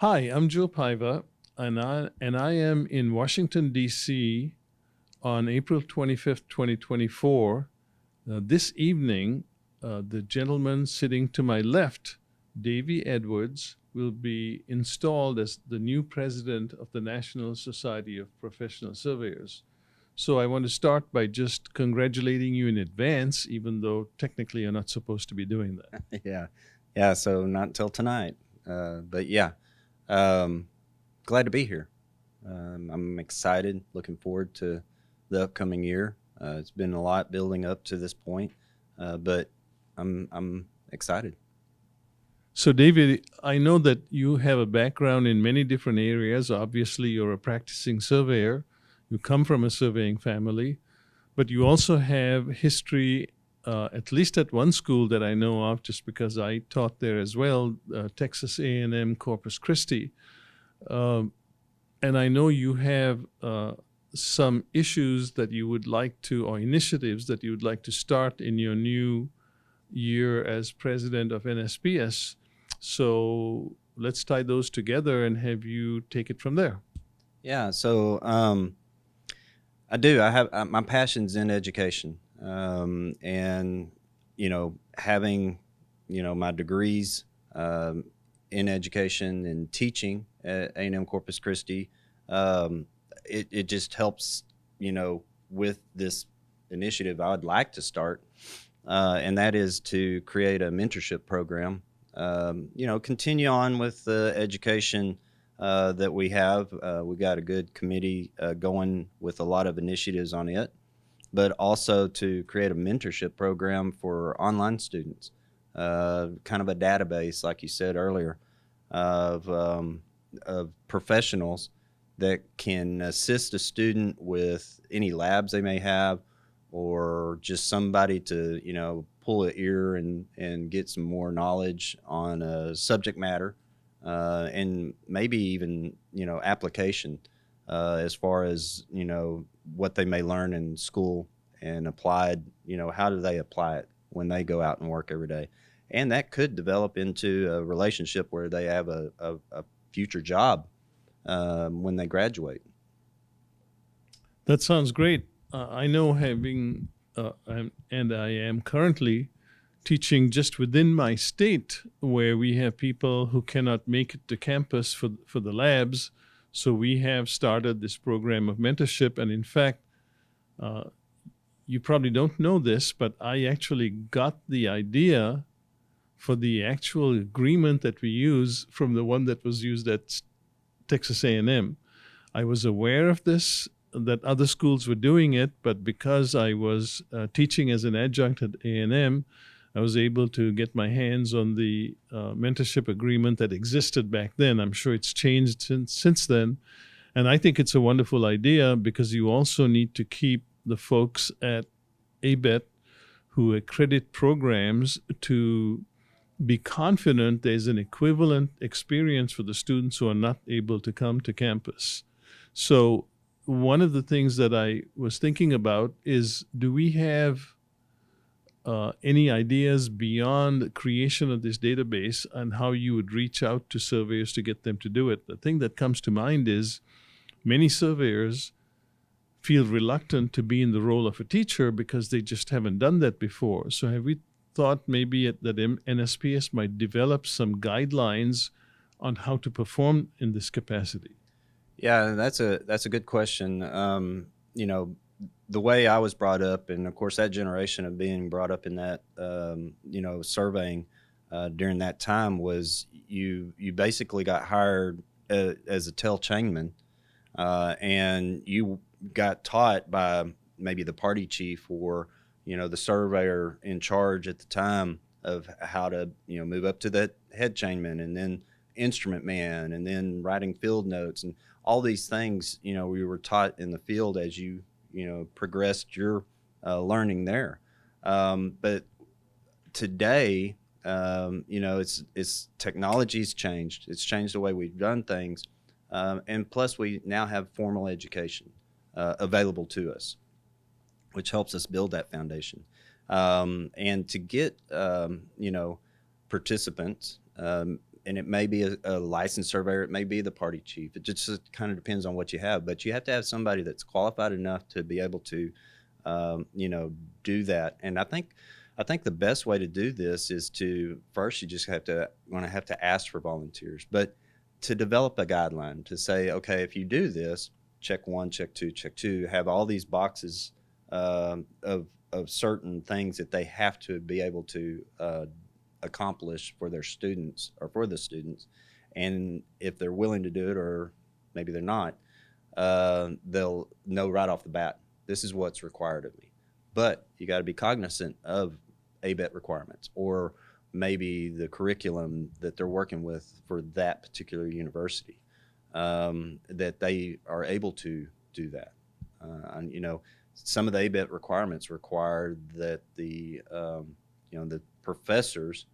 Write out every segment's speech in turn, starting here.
Hi, I'm Joe Paiva, and I am in Washington, D.C. on April 25th, 2024. This evening, the gentleman sitting to my left, Davey Edwards, will be installed as the new president of the National Society of Professional Surveyors. So I want to start by just congratulating you in advance, even though technically you're not supposed to be doing that. Yeah. So not until tonight, but yeah, um, glad to be here. I'm excited, looking forward to the upcoming year. It's been a lot building up to this point, but I'm excited. So, David, I know that you have a background in many different areas. Obviously, you're a practicing surveyor. You come from a surveying family, but you also have history, at least at one school that I know of, just because I taught there as well, Texas A&M Corpus Christi. Um, and I know you have some issues that you would like to, or initiatives that you would like to start in your new year as president of NSPS. So let's tie those together and have you take it from there. Yeah. So I do. I have my passion's in education, and having my degrees in education and teaching at A&M Corpus Christi, it just helps with this initiative I'd like to start, and that is to create a mentorship program. Continue on with the education that we have. We've got a good committee going with a lot of initiatives on it, but also to create a mentorship program for online students, kind of a database, like you said earlier, of professionals that can assist a student with any labs they may have, or just somebody to pull an ear and get some more knowledge on a subject matter, and maybe even application, as far as what they may learn in school and applied. How do they apply it when they go out and work every day, and that could develop into a relationship where they have a future job when they graduate. That sounds great. I know and I am currently teaching just within my state where we have people who cannot make it to campus for the labs. So we have started this program of mentorship. And in fact, uh, you probably don't know this, but I actually got the idea for the actual agreement that we use from the one that was used at Texas A&M. I was aware of this, that other schools were doing it, but because I was teaching as an adjunct at A&M, I was able to get my hands on the mentorship agreement that existed back then. I'm sure it's changed since then. And I think it's a wonderful idea because you also need to keep the folks at ABET who accredit programs to be confident there's an equivalent experience for the students who are not able to come to campus. So one of the things that I was thinking about is, do we have any ideas beyond the creation of this database on how you would reach out to surveyors to get them to do it? The thing that comes to mind is many surveyors feel reluctant to be in the role of a teacher because they just haven't done that before. So have we thought maybe that NSPS might develop some guidelines on how to perform in this capacity? Yeah, that's a good question. The way I was brought up, and of course that generation of being brought up in that, surveying during that time, was you basically got hired as a tail chainman, and you got taught by maybe the party chief or the surveyor in charge at the time of how to move up to that head chainman, and then instrument man, and then writing field notes, and all these things we were taught in the field as you progressed your learning there. But today, it's technology's changed. It's changed the way we've done things, and plus we now have formal education available to us, which helps us build that foundation. And to get participants, and it may be a licensed surveyor, it may be the party chief. It just kind of depends on what you have, but you have to have somebody that's qualified enough to be able to, do that. And I think the best way to do this is to first you just have to ask for volunteers, but to develop a guideline to say, okay, if you do this, check one, check two, have all these boxes of certain things that they have to be able to accomplish for their students or for the students, and if they're willing to do it or maybe they're not, they'll know right off the bat, this is what's required of me. But you got to be cognizant of ABET requirements or maybe the curriculum that they're working with for that particular university, that they are able to do that. And, some of the ABET requirements require that the professors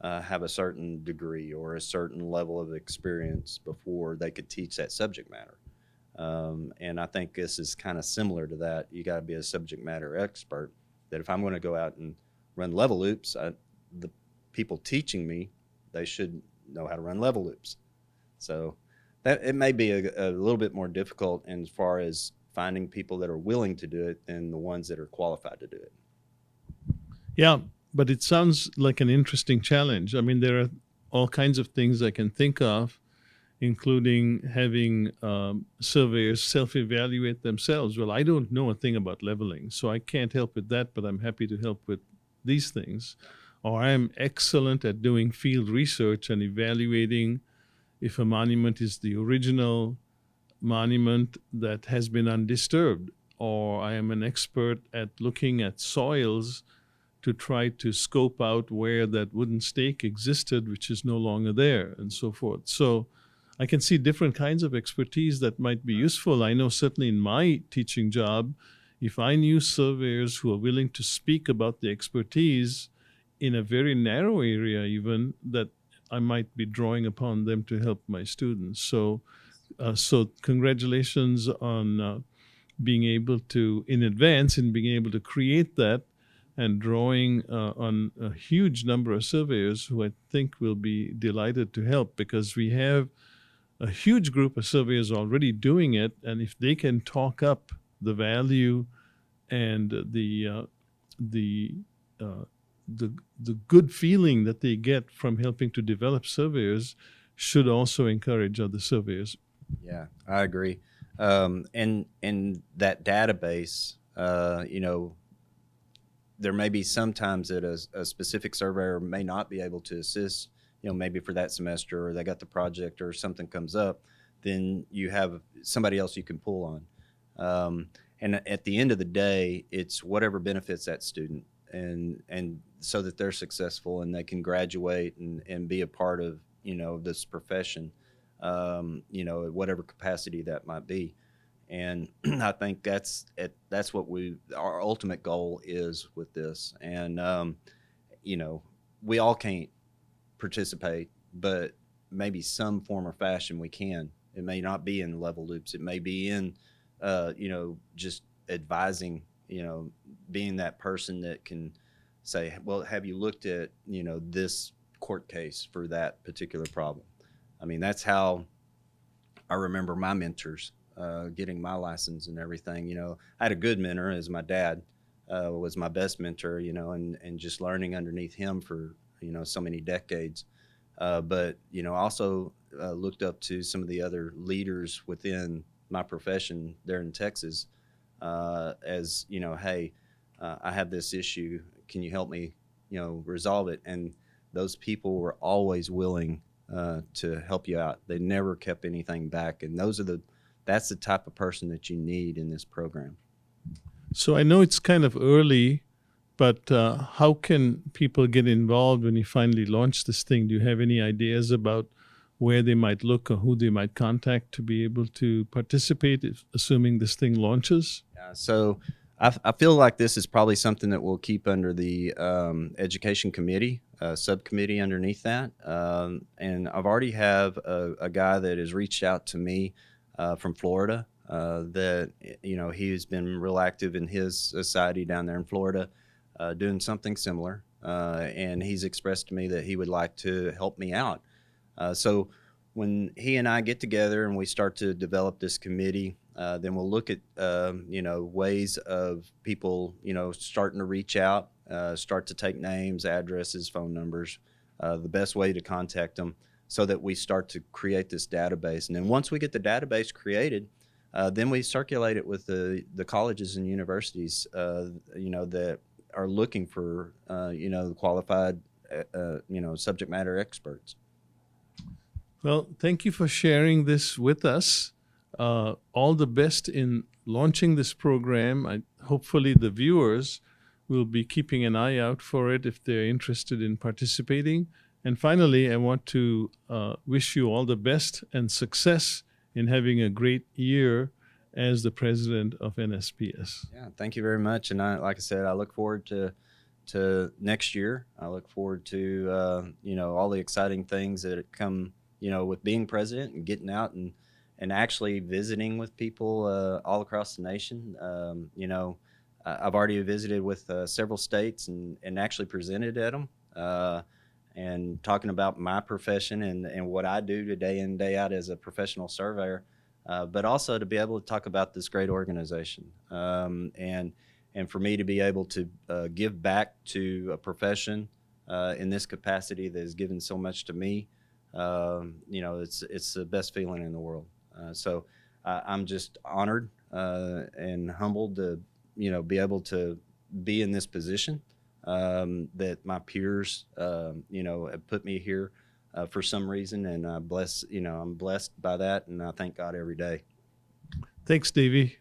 have a certain degree or a certain level of experience before they could teach that subject matter. And I think this is kind of similar to that. You got to be a subject matter expert. That if I'm going to go out and run level loops, the people teaching me, they should know how to run level loops. So that it may be a little bit more difficult as far as finding people that are willing to do it than the ones that are qualified to do it. Yeah, but it sounds like an interesting challenge. I mean, there are all kinds of things I can think of, including having surveyors self-evaluate themselves. Well, I don't know a thing about leveling, so I can't help with that, but I'm happy to help with these things. Or I'm excellent at doing field research and evaluating if a monument is the original monument that has been undisturbed. Or I am an expert at looking at soils to try to scope out where that wooden stake existed, which is no longer there, and so forth. So I can see different kinds of expertise that might be useful. I know certainly in my teaching job, if I knew surveyors who are willing to speak about the expertise in a very narrow area even, that I might be drawing upon them to help my students. So congratulations on being able to, in advance, in being able to create that and drawing on a huge number of surveyors who I think will be delighted to help, because we have a huge group of surveyors already doing it, and if they can talk up the value and the good feeling that they get from helping to develop surveyors, should also encourage other surveyors. Yeah, I agree. And that database, there may be sometimes that a specific surveyor may not be able to assist, maybe for that semester, or they got the project or something comes up, then you have somebody else you can pull on. And at the end of the day, it's whatever benefits that student, and so that they're successful and they can graduate and be a part of, this profession, at whatever capacity that might be. And I think that's what our ultimate goal is with this. And, we all can't participate, but maybe some form or fashion we can. It may not be in level loops. It may be in, just advising, being that person that can say, well, have you looked at, this court case for that particular problem? I mean, that's how I remember my mentors getting my license and everything. I had a good mentor, as my dad was my best mentor, and just learning underneath him for, so many decades. But, also looked up to some of the other leaders within my profession there in Texas, as, hey, I have this issue. Can you help me, resolve it? And those people were always willing to help you out. They never kept anything back. And that's the type of person that you need in this program. So I know it's kind of early, but how can people get involved when you finally launch this thing? Do you have any ideas about where they might look or who they might contact to be able to participate, assuming this thing launches? Yeah, so I feel like this is probably something that we'll keep under the education committee, subcommittee underneath that. And I've already have a guy that has reached out to me from Florida, that, he's been real active in his society down there in Florida, doing something similar. And he's expressed to me that he would like to help me out So when he and I get together and we start to develop this committee, then we'll look at ways of people starting to reach out, start to take names, addresses, phone numbers, the best way to contact them, so that we start to create this database. And then once we get the database created, then we circulate it with the colleges and universities, that are looking for, qualified, subject matter experts. Well, thank you for sharing this with us. All the best in launching this program. Hopefully the viewers will be keeping an eye out for it if they're interested in participating. And finally, I want to wish you all the best and success in having a great year as the president of NSPS. Yeah, thank you very much. And like I said, I look forward to next year. I look forward to all the exciting things that come with being president and getting out and actually visiting with people all across the nation. I've already visited with several states and actually presented at them. And talking about my profession and what I do day in, day out as a professional surveyor, but also to be able to talk about this great organization, and for me to be able to give back to a profession in this capacity that has given so much to me. It's the best feeling in the world. So I'm just honored and humbled to be able to be in this position. That my peers, have put me here for some reason, and I'm blessed by that, and I thank God every day. Thanks, Davey.